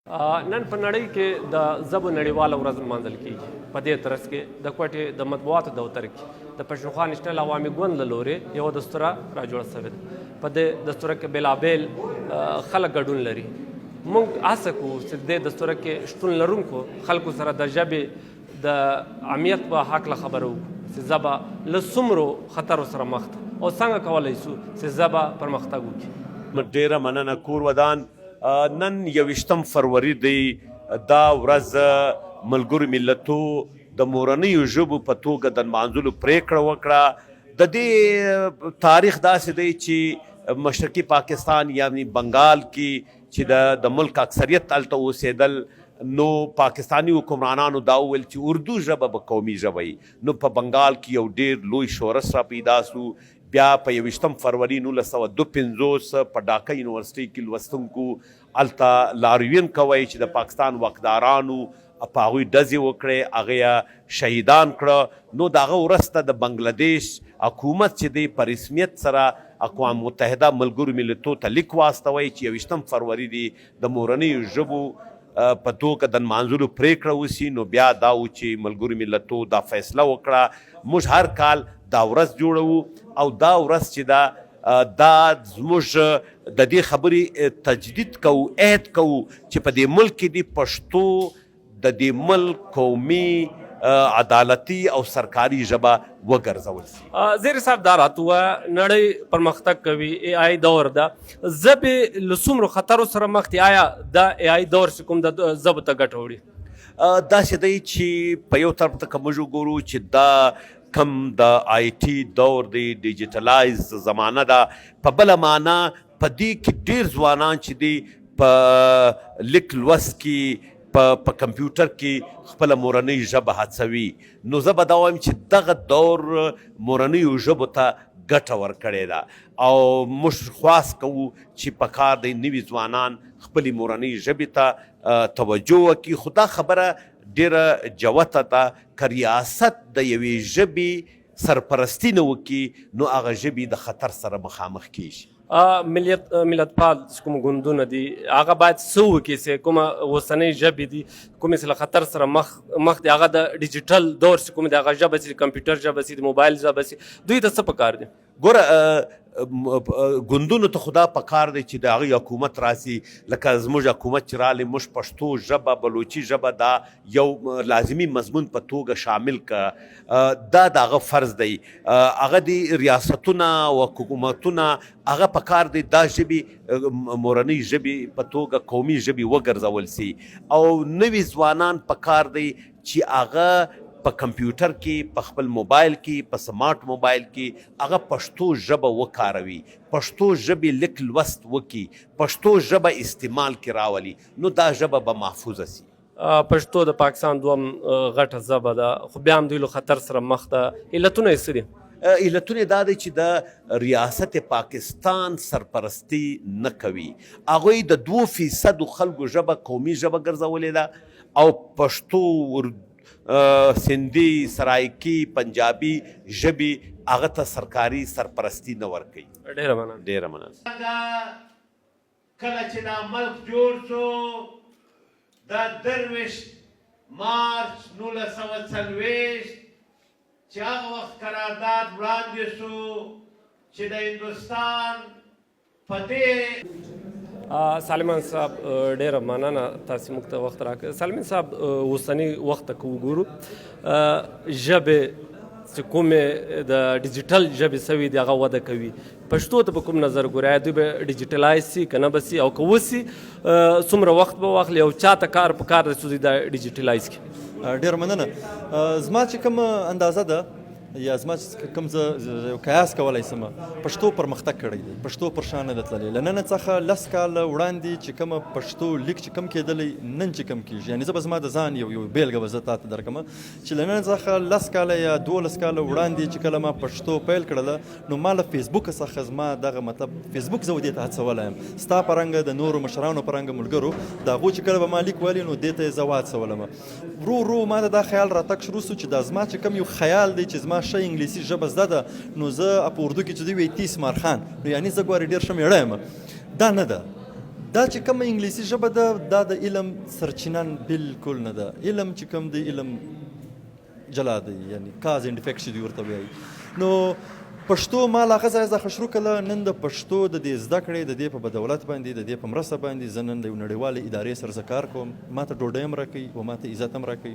نن په نړۍ کې د ژبو نړیواله ورځ لمانځل کیږي. په دې ترڅ کې د کوټې د مطبوعاتو دفتر کې د پښتونخوا نېشنل عوامي ګوند له لورې یوه دستوره راجوړه شوې ده. په دې دستوره کې بېلابېل خلک ګډون لري. موږ هڅه کوو چې د دې دستوره کې شتون لرونکو خلکو سره د ژبې د اهمیت په هکله خبره وکړو چې ژبه له څومرو خطرو سره مخ ده او څنګه کولی شو چې ژبه پرمختګ وکړي. ډېره مننه. کور ودان نن 21 فروری دی. دا ورځ ملګرو ملتو د مورنیو ژبو په توګه د نمانځلو پریکړه وکړه. د دې تاریخ داسې دی چې مشرقي پاکستان یعنی بنګال کې چې د ملک اکثریت هلته اوسېدل، نو پاکستانی حکمرانانو دا وویل چې اردو ژبه به قومي ژبه وي. نو په بنګال کې یو ډېر لوی شورش را پیدا سو. بیا په 21 فروری 1952 په ډاکا یونیورسټۍ کې لوستونکو هلته لاریون کوی چې د پاکستان واکدارانو په هغوی ډزې وکړې، هغه یې شهیدان کړه. نو د هغه وروسته د بنګلادیش حکومت چې دی په رسمیت سره اقوام متحده ملګرو ملتو ته لیک واستوی چې 21 فروری دی د مورنیو ژبو په توګه د نمانځلو پریکړه وسي. نو بیا دا و چې ملګرو ملتو دا فیصله وکړه موږ هر کال دا ورځ جوړو او دا ورځ چې دا زموږ د دې خبرې تجدید کوو، عهد کوو چې په دې ملک کې د پښتو د دې ملک قومي عدالتي او سرکاري ژبه وګرځول شي. زیر صاحب دا راته ووایه نړۍ پرمختګ کوي، اے آی دور ده، ژبې له څومرو خطرو سره مخ دي؟ آیا دا اے آی دور چې کوم د ژبو ته ګټه وړي؟ داسې دی چې په یو طرف ته که موږ وګورو چې دا کم د آی ټي دور دی، ډیجیټلایز زمانه ده، په بله معنا په دې کې ډېر ځوانان چې دي په لیک لوست کې په کمپیوټر کې خپله مورنۍ ژبه هڅوي. نو زه به دا وایم چې دغه دور مورنیو ژبو ته ګټه ورکړې ده او موږ خواست کوو چې په کار دی نوي ځوانان خپلې مورنۍ ژبې ته توجه وکړي. خو دا خبره ډېره جوته ده که ریاست د یوې ژبې سرپرستی نه وکړي نو هغه ژبې د خطر سره مخامخ کیږي. ملتپال کوم ګوندونه دي هغه باید څه وکړي چې کومه اوسنۍ ژبې دي کومې چې له خطر سره مخ دي، هغه د ډیجیټل دور چې کوم د هغه ژبه چې د کمپیوټر ژبه سي، د موبایل ژبه سي، دوی ته څه پکار دي؟ ګوره ګوندونو ته خدا پکار دی چې د هغې حکومت راسي. لکه زموږ حکومت چې رالی موږ پښتو ژبه بلوچي ژبه دا یو لازمي مضمون په توګه شامل که دا د هغه فرض دی. هغه د ریاستونه او حکومتونه هغه پکار دی دا ژبې مورنۍ ژبې په توګه قومي ژبې وګرځول سي او نوي ځوانان پکار دی چې هغه په کمپیوټر کې، په خپل موبایل کې، په سمارټ موبایل کې هغه پښتو ژبه وکاروي، پښتو ژبې لیک لوست وکړي، پښتو ژبه استعمال کې راولي، نو دا ژبه به محفوظه سي. پښتو د پاکستان دوم غټه ژبه ده خو بیا هم دوی له خطر سره مخ ده. علتونه یې څه دي؟ علتونه دا دی چې د ریاست پاکستان سرپرستی نه کوي. هغوی د 2% خلکو ژبه قومي ژبه ګرځولې ده او پښتو، سندھی، سرائکی، پنجابی ژبې هغه ته سرکاري سرپرستی نه ورکوي. ډېره مننه. ډېره مننه. کله چې دا ملک جوړ شو د 23 مارچ 1940 چې هغه وخت قرارداد وړاندې شو چې د هندوستان په دې سالمن صاحب ډېره مننه تاسې موږ ته وخت راکړ. سالمن صاحب اوسني وخت ته که وګورو ژبې چې کومې د ډیجیټل ژبې سوي دي هغه وده کوي، پښتو ته په کوم نظر ګورئ؟ آیا دوی به ډیجیټلایز سي که نه به سي او که وسي څومره وخت به واخلي او چا ته کار په کار دی چې دوی دا ډیجیټلایز کړي؟ ډېره مننه. زما چې کوم اندازه ده یا زما چې کوم زه یو قیاس کولی شم پښتو پرمختګ کړی دی، پښتو پر شا نه ده تللی. له ننه څخه 10 کاله وړاندې چې کومه پښتو لیک چې کوم کېدلی نن چې کوم کېږي، یعنې زه به زما د ځان یو بېلګه به زه تا ته درکړم چې له ننه څخه 10 کاله یا 12 کاله وړاندې چې کله ما پښتو پیل کړله نو ما له فیسبوک څخه زما دغه مطلب فیسبوک زه دې ته هڅولی یم، ستا په رنګه د نورو مشرانو په رنګه ملګرو د هغو چې کله به ما لیک ویلی نو دې ته یې زه وهڅولم. ورو ورو ما ته دا خیال راتګ شروع سو چې دا زما چې کوم یو خیال دی چې زما ښه انګلیسي ژبه زده ده نو زه په اردو کې چې دوی وایي 30 مارخان نو یعنې زه ګورې ډېر ښه مېړه یم. دا نه ده. دا چې کومه انګلیسي ژبه ده دا د علم سرچینه بالکل نه ده. علم چې کوم دی علم جلا دی، یعنی کاز اینډ افیکټ چې دوی ورته وایي. نو پښتو ما لا غزه زه خشرو کله نن د پښتو د دې زده کړې د دې په بدولت باندې د دې په مرسته باندې زه نن د یو نړیوالې ادارې سره زه کار کوم، ما ته ډوډۍ هم راکوي او ما ته عزت هم راکوي.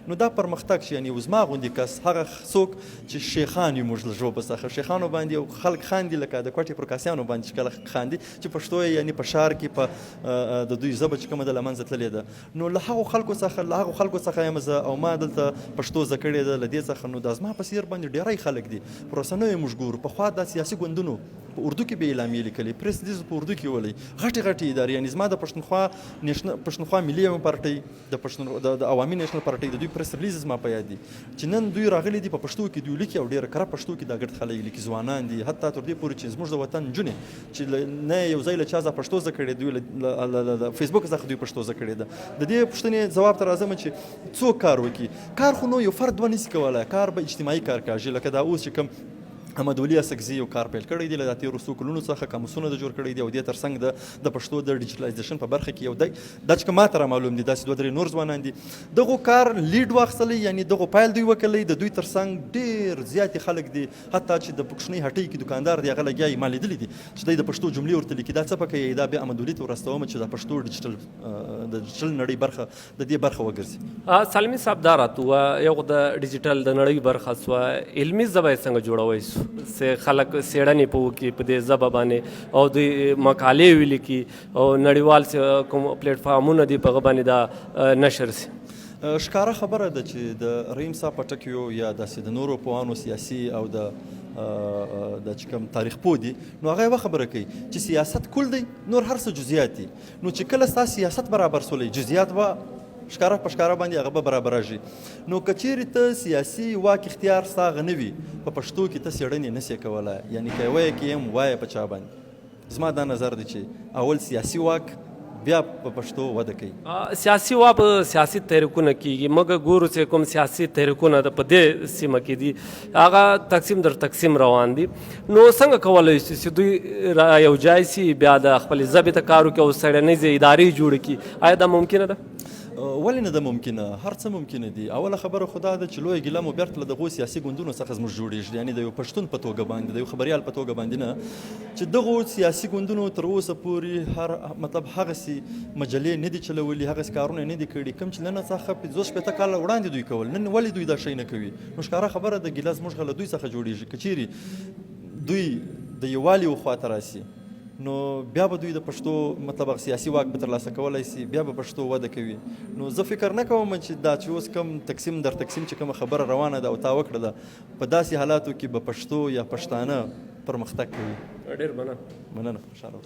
نو دا پرمختګ شي، یعنی اوس ما غوندې کس هغه څوک چې شیخان یو موږ له ژبو څخه شیخانو باندې او خلک خاندي لکه د کوټې پر کاسیانو باندې چې کله خاندي چې پښتو یې یعنی په شار کې په د دوی ژبه چې کومه د له منځه تللې ده. نو له هغو خلکو څخه یم زه او ما دلته پښتو زده کړې ده له دې څخه. نو دا زما په څېر باندې ډېری خلک دي پر اوسنیو موږ ګورو. پخوا دا سیاسي ګوندونو په اردو کې به اعلامیې لیکلې، پریس ریلیز په اردو کې ولئ، غټې ادارې. یعنې زما د پښتونخوا ملي پارټۍ د عوامي نیشنل پارټۍ د دوی پریس ریلیز زما په یاد دي چې نن دوی راغلي دي په پښتو کې دوی لیکي او ډېره کره پښتو کې دا ګرد خلک لیکي، ځوانان دي، حتی تر دې پورې چې زموږ د وطن نجونې چې نه یو ځای له چا ځای پښتو زده کړې دوی له فیسبوک څخه دوی پښتو زده کړې ده. د دې پوښتنې ځواب ته راځم چې څوک کار وکړي. کار خو نو یو فرد دوه نشي کولی، کار به اجتماعي کار کاږي. لکه دا اوس چې کوم احمد ولي اسکزي یو کار پیل کړی دی له تېرو څو کلونو څخه قاموسونه د جوړ کړی دی او دې ترڅنګ د پښتو د ډیجیټلایزیشن په برخه کې یو دی دا چې ما ته رامعلوم دي داسې دوه درې نور ځوانان دي دغو کار لیډ واخیستلی، یعنې دغو پایل دوی وکړلی. د دوی ترڅنګ ډېر زیاتې خلک دي، حتی چې د کوچنۍ هټۍ کې دوکاندار دی هغه لګیا یې ما لیدلی دي چې دی د پښتو جملې ورته لیکي. دا څه په کوي؟ دا بیا احمد ولي ته ورستوم چې د پښتو ډیجیټل نړۍ برخه د دې برخه وګرځي. سالمي صاحب دا راته ووایه، یو د ډیجیټل د نړۍ برخه سوه، علمي ژبه یې څنګه جوړوی سو چې خلک څېړنې په وکړي په دې ژبه باندې او دوی مقالې ولیکي او نړیوال کوم پلیټفارمونه دي په هغه باندې دا نشر سي؟ ښکاره خبره ده چې د رحیم صاحب په ټکیو یا داسې د نورو پوهانو سیاسي او د چې کوم تاریخ پوه دي نو هغه یوه خبره کوي چې سیاست کل دی، نور هر څه جزئیات دي. نو چې کله ستا سیاست برابر سولی جزئیات به ښکاره په ښکاره باندې هغه به برابره. نو که چیرې ته سیاسي واک اختیار ستا هغه نه وي په پښتو کې ته څېړنې نه سې کولی، یعنې که وایه کې یم وایه په چا باندې. زما دا نظر دی چې اول سیاسي واک بیا په پښتو وده کوي. سیاسي واک سیاسي تحریکونه کېږي، مګر ګورو چې کوم سیاسي تحریکونه د په دې سیمه کې دي هغه تقسیم در تقسیم روان دي. نو څنګه کولی شي چې دوی را یو ځای سي بیا د خپلې ژبې ته کار وکړي او څېړنیزې ادارې جوړې کړي؟ آیا دا ممکنه ده؟ ولې نه ده ممکنه؟ هر څه ممکنه دي. اوله خبره خو دا ده چې لویه ګیله مو بیرته له دغو سیاسي ګوندونو څخه زموږ جوړېږي، یعنې د یو پښتون په توګه باندې د یو خبریال په توګه باندې نه، چې دغو سیاسي ګوندونو تر اوسه پورې هغسې مجلې نه دي چلولي، هغسې کارونه نه دي کړي کوم چې له نه څخه 50 کاله وړاندې دوی کول. نن ولې دوی دا شی نه کوي؟ نو ښکاره خبره ده ګیله زموږ له دوی څخه جوړېږي. که چیرې دوی د یووالي خواته راسي نو بیا به دوی د پښتو مطلب سیاسي واک به ترلاسه کولی سي، بیا به پښتو وده کوي. نو زه فکر نه کوم چې دا چې اوس کوم تقسیم در تقسیم چې کومه خبره روانه ده او تا وکړله په داسې حالاتو کې به پښتو یا پښتانه پرمختګ کوي. ډېر مننه، خوشحاله.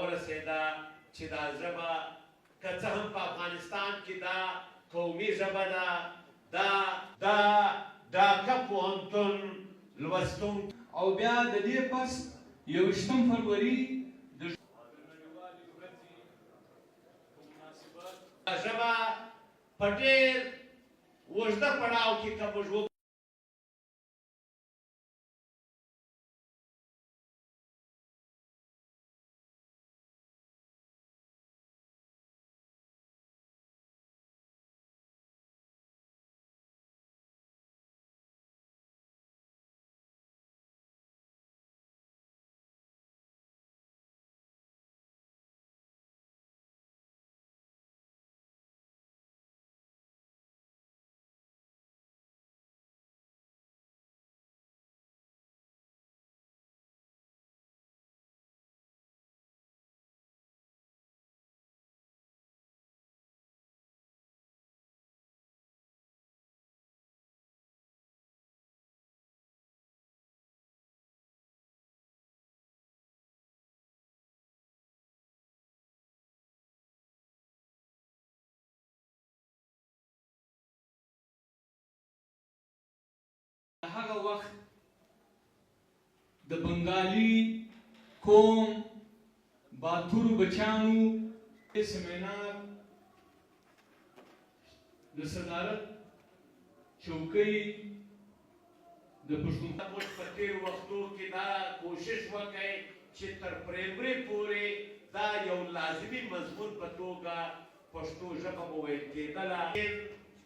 ورسېده چې دا ژبه که څه هم په افغانستان کې دا قومي ژبه ده، دا ډاکه پوهنتون لوستونکي او بیا د دې پس 21 فروری د ژبه په ډېر اوږده پړاو کې که موږ هغه وخت د بنګالي قوم باتورو بچانو سیمینار د صدارت چوکۍ د پښتونخوا موږ په تېرو وختو کې دا کوشش وکړئ چې تر پرایمري پورې دا یو لازمي مضمون په توګه پښتو ژبه به ویل کېدله.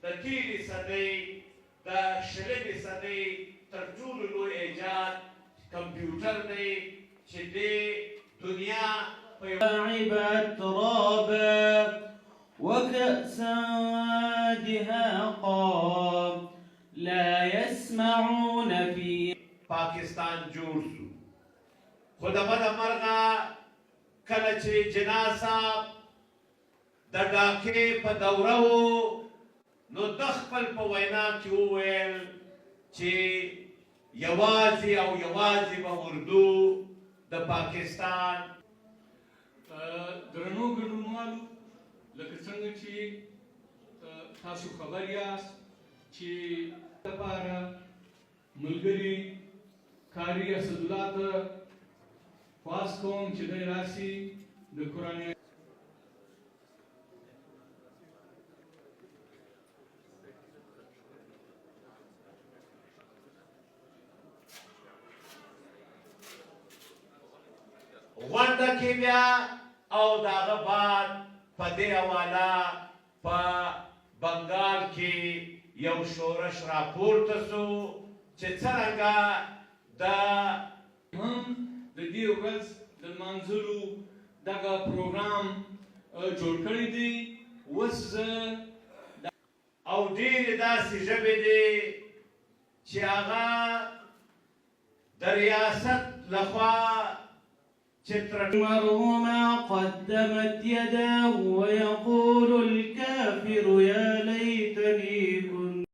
د تېرې صدۍ د شلمې صدۍ تر ټولو لوی ایجاد کمپیوټر دی چې دې دنیا په ترابا وكأسا دهاقا لا يسمعون فيه پاکستان جوړ شو. خو د بده مرغه کله چې جناح صاحب د ډاکې په دوره و نو د خپل په وینا کې وویل چې یوازې او یوازې به اردو د پاکستان درنو ګډونوالو لکه څنګه چې تاسو خبر یاست چې لپاره ملګري کاري اسدالله ته خواست کوم چې دی راسي د قرآن غونډه کې بیا او د هغه بعد په دې حواله په بنګال کې یو شورش راپورته سو چې څرنګه د هم د دې ورځ د لمانځلو دغه پروګرام جوړ کړی دی. اوس او ډېرې داسې ژبې دي چې هغه د ریاست لخوا المرء ما قدمت يداه ويقول الكافر يا ليتني